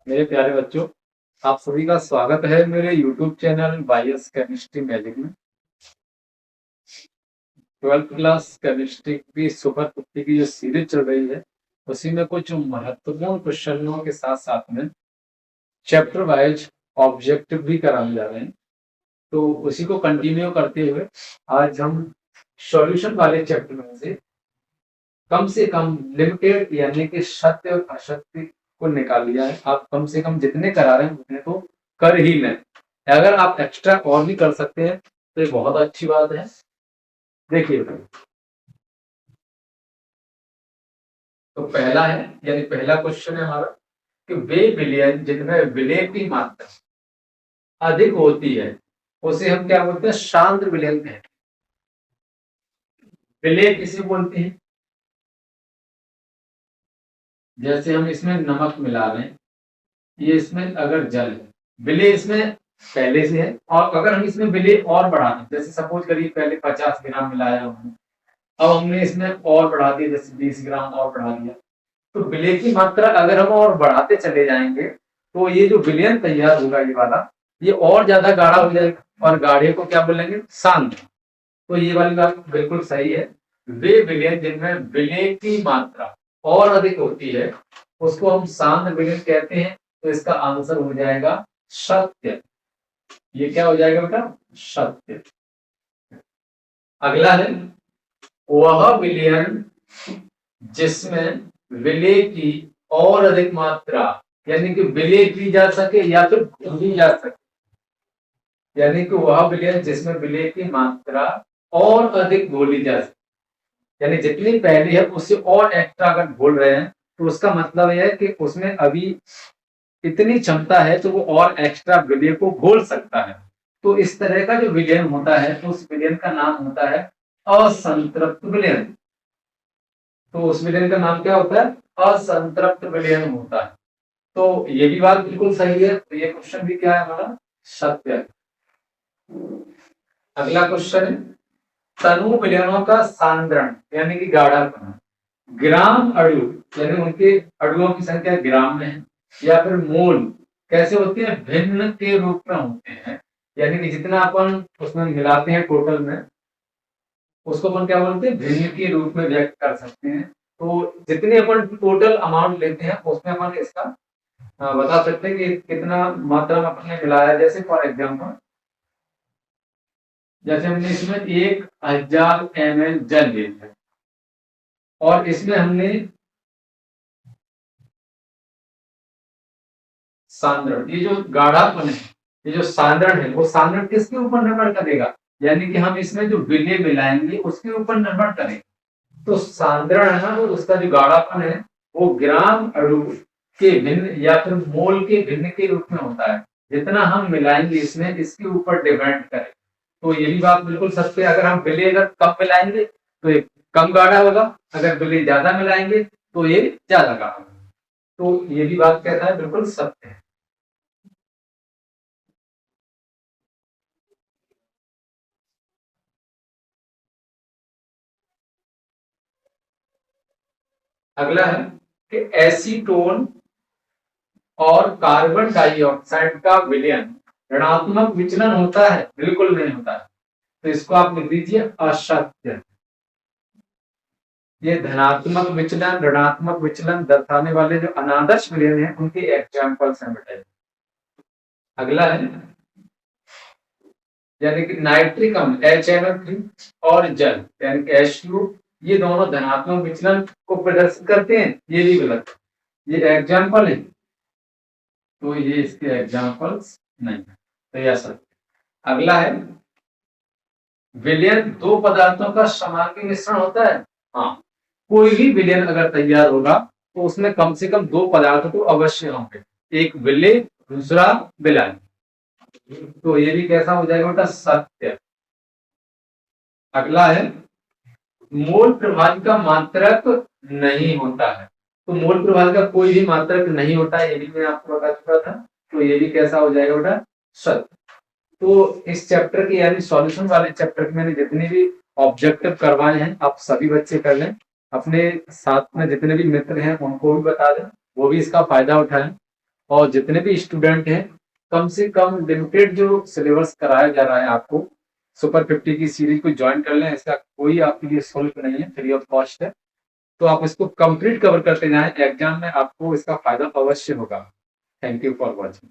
मेरे प्यारे बच्चों, आप सभी का स्वागत है मेरे YouTube channel YS chemistry magic में। 12th क्लास केमिस्ट्री की सुपर 50 की जो सीरीज चल रही है, उसी में कुछ महत्वपूर्ण क्वेश्चनों के साथ साथ में चैप्टर वाइज ऑब्जेक्टिव भी कराने जा रहे हैं। तो उसी को कंटिन्यू करते हुए आज हम सॉल्यूशन वाले चैप्टर में से कम लिमिटेड यानी कि सत्य और असत्य को निकाल लिया है। आप कम से कम जितने करा रहे हैं उतने तो कर ही लें। अगर आप एक्स्ट्रा और भी कर सकते हैं तो ये बहुत अच्छी बात है। देखिए, तो पहला है यानी पहला क्वेश्चन है हमारा कि वे विलयन जिनमें विलय की मात्रा अधिक होती है उसे हम क्या बोलते हैं? सांद्र विलयन कहते हैं। विलय किसे बोलते हैं? जैसे हम इसमें नमक मिला रहे हैं, ये इसमें अगर जल है, विलय इसमें पहले से है, और अगर हम इसमें विलय और बढ़ा दें, जैसे सपोज करिए पहले 50 ग्राम मिलाया हमने, अब हमने इसमें और बढ़ा दिया, जैसे 20 ग्राम और बढ़ा दिया, तो विलय की मात्रा अगर हम और बढ़ाते चले जाएंगे तो ये जो विलयन तैयार होगा ये वाला, ये और ज्यादा गाढ़ा हो जाएगा, और गाढ़े को क्या बोलेंगे? सांद्र। तो ये वाली बात बिल्कुल सही है। वे विलयन जिनमें विलय की मात्रा और अधिक होती है उसको हम सांद्र विलयन कहते हैं। तो इसका आंसर हो जाएगा सत्य। ये क्या हो जाएगा बेटा? सत्य। अगला है वह विलयन जिसमें विलय की और अधिक मात्रा यानी कि विलय की जा सके या फिर घोली जा सके, यानी कि वह विलयन जिसमें विलय की मात्रा और अधिक घोली जा सके, यानी जितनी पहली है उससे और एक्स्ट्रा अगर घोल रहे हैं तो उसका मतलब यह है कि उसमें अभी इतनी क्षमता है तो वो और एक्स्ट्रा विलय को घोल सकता है। तो इस तरह का जो विलयन होता है उस विलयन का नाम होता है असंतृप्त विलयन। तो उस विलयन का नाम क्या होता है? असंतृप्त विलयन होता है। तो ये भी बात बिल्कुल सही है। तो ये क्वेश्चन भी क्या है हमारा? सत्य है। अगला क्वेश्चन है तनु विलयनों का सांद्रण यानी कि गाढ़ापन ग्राम अणु यानी उनके अणुओं की संख्या ग्राम में है, या फिर मोल कैसे होते हैं? भिन्न के रूप में होते हैं, यानी कि जितना अपन उसमें मिलाते हैं टोटल में उसको अपन क्या बोलते हैं? भिन्न के रूप में व्यक्त कर सकते हैं। तो जितने अपन टोटल अमाउंट लेते हैं उसमें अपन इसका बता सकते हैं कि कितना मात्रा में अपन ने मिलाया। जैसे फॉर एग्जाम्पल, जैसे हमने इसमें 1000 ml जल लिया है और इसमें हमने सांद्रण, ये जो गाढ़ापन है, ये जो सांद्रण है, वो सांद्रण किसके ऊपर निर्भर करेगा? यानी कि हम इसमें जो विलय मिलाएंगे उसके ऊपर निर्भर करेगा। तो सांद्रण है ना, तो उसका जो गाढ़ापन है वो ग्राम अणु के भिन्न या फिर मोल के भिन्न के रूप में होता है। जितना हम मिलाएंगे इसमें इसके ऊपर डिपेंड करे। तो ये भी बात बिल्कुल सत्य है। अगर हम विलय अगर कम मिलाएंगे तो ये कम गाढ़ा होगा, अगर विलय ज्यादा मिलाएंगे तो ये ज्यादा गाढ़ा होगा। तो ये भी बात कहता है बिल्कुल सत्य है। अगला है कि एसीटोन और कार्बन डाइऑक्साइड का विलयन ऋणात्मक विचलन होता है? बिल्कुल नहीं होता है। तो इसको आप लिख दीजिए असत्य। ये धनात्मक विचलन ऋणात्मक विचलन दर्शाने वाले जो अनादर्श विलयन है उनके एग्जाम्पल्स हैं बेटा। अगला है यानी कि नाइट्रिक अम्ल HNO3 और जल यानी कि H2, ये दोनों धनात्मक विचलन को प्रदर्शित करते हैं। ये भी गलत, ये एग्जाम्पल है, तो ये इसके एग्जाम्पल्स नहीं है। तो यह सत्य। अगला है विलयन दो पदार्थों का समांगी मिश्रण होता है। हाँ, कोई भी विलयन अगर तैयार होगा तो उसमें कम से कम दो पदार्थ तो अवश्य होंगे, एक विलय दूसरा विलयन। तो ये भी कैसा हो जाएगा बेटा? सत्य। अगला है मोल प्रभावी का मात्रक नहीं होता है। तो मोल प्रभावी का कोई भी मात्रक नहीं होता है, ये भी मैं आपको बता चुका था। तो ये भी कैसा हो जाएगा बेटा? सत्य। तो इस चैप्टर के यानी सॉल्यूशन वाले चैप्टर के मैंने जितने भी ऑब्जेक्टिव करवाए हैं आप सभी बच्चे कर लें, अपने साथ में जितने भी मित्र हैं उनको भी बता दें, वो भी इसका फायदा उठाएं। और जितने भी स्टूडेंट हैं कम से कम लिमिटेड जो सिलेबस कराया जा रहा है आपको सुपर 50 की सीरीज को ज्वाइन कर लें। इसका कोई आपके लिए शुल्क नहीं है, फ्री ऑफ कॉस्ट है। तो आप इसको कंप्लीट कवर करते जाएं, एग्जाम में आपको इसका फायदा अवश्य होगा। Thank you for watching.